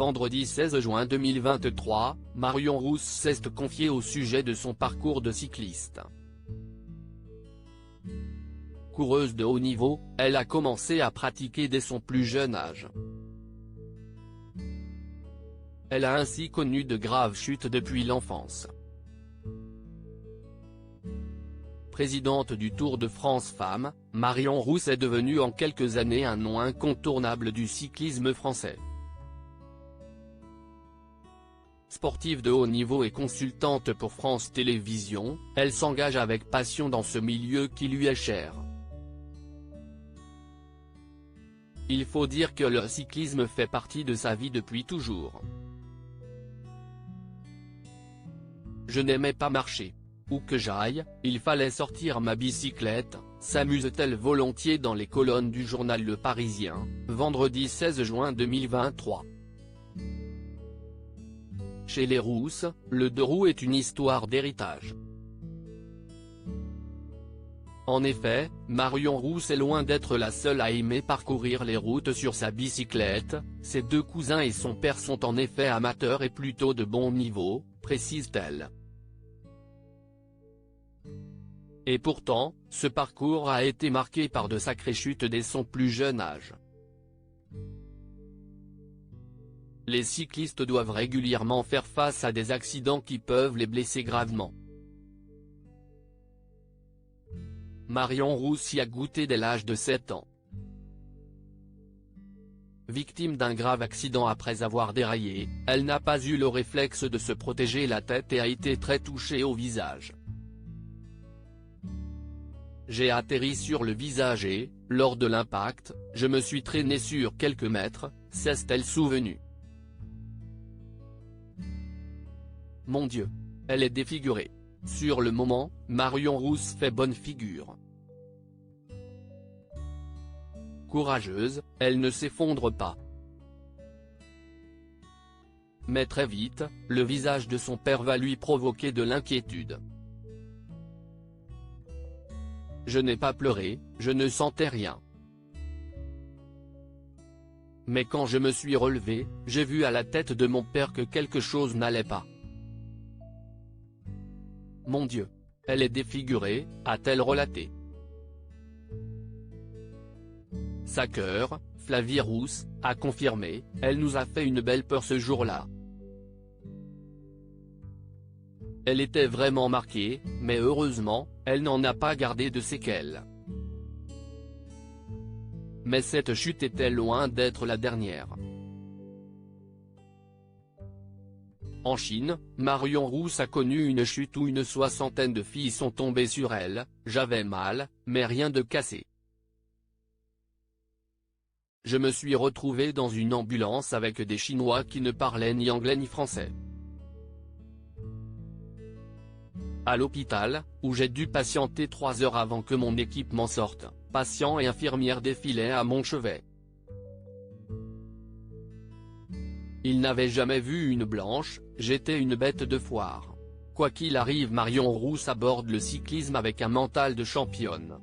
Vendredi 16 juin 2023, Marion Rousse s'est confiée au sujet de son parcours de cycliste. Coureuse de haut niveau, elle a commencé à pratiquer dès son plus jeune âge. Elle a ainsi connu de graves chutes depuis l'enfance. Présidente du Tour de France Femmes, Marion Rousse est devenue en quelques années un nom incontournable du cyclisme français. Sportive de haut niveau et consultante pour France Télévisions, elle s'engage avec passion dans ce milieu qui lui est cher. Il faut dire que le cyclisme fait partie de sa vie depuis toujours. Je n'aimais pas marcher. Où que j'aille, il fallait sortir ma bicyclette, s'amuse-t-elle volontiers dans les colonnes du journal Le Parisien, vendredi 16 juin 2023. Chez les Rousses, le deux roues est une histoire d'héritage. En effet, Marion Rousse est loin d'être la seule à aimer parcourir les routes sur sa bicyclette, ses deux cousins et son père sont en effet amateurs et plutôt de bon niveau, précise-t-elle. Et pourtant, ce parcours a été marqué par de sacrées chutes dès son plus jeune âge. Les cyclistes doivent régulièrement faire face à des accidents qui peuvent les blesser gravement. Marion Rousse y a goûté dès l'âge de 7 ans. Victime d'un grave accident après avoir déraillé, elle n'a pas eu le réflexe de se protéger la tête et a été très touchée au visage. J'ai atterri sur le visage et, lors de l'impact, je me suis traîné sur quelques mètres, s'est-elle souvenue. Mon Dieu. Elle est défigurée. Sur le moment, Marion Rousse fait bonne figure. Courageuse, elle ne s'effondre pas. Mais très vite, le visage de son père va lui provoquer de l'inquiétude. Je n'ai pas pleuré, je ne sentais rien. Mais quand je me suis relevé, j'ai vu à la tête de mon père que quelque chose n'allait pas. Mon Dieu. Elle est défigurée, a-t-elle relaté. Sa sœur, Flavie Rousse, a confirmé, elle nous a fait une belle peur ce jour-là. Elle était vraiment marquée, mais heureusement, elle n'en a pas gardé de séquelles. Mais cette chute était loin d'être la dernière. En Chine, Marion Rousse a connu une chute où une soixantaine de filles sont tombées sur elle, j'avais mal, mais rien de cassé. Je me suis retrouvée dans une ambulance avec des Chinois qui ne parlaient ni anglais ni français. À l'hôpital, où j'ai dû patienter 3 heures avant que mon équipe m'en sorte, patients et infirmières défilaient à mon chevet. Ils n'avaient jamais vu une blanche, j'étais une bête de foire. Quoi qu'il arrive, Marion Rousse aborde le cyclisme avec un mental de championne.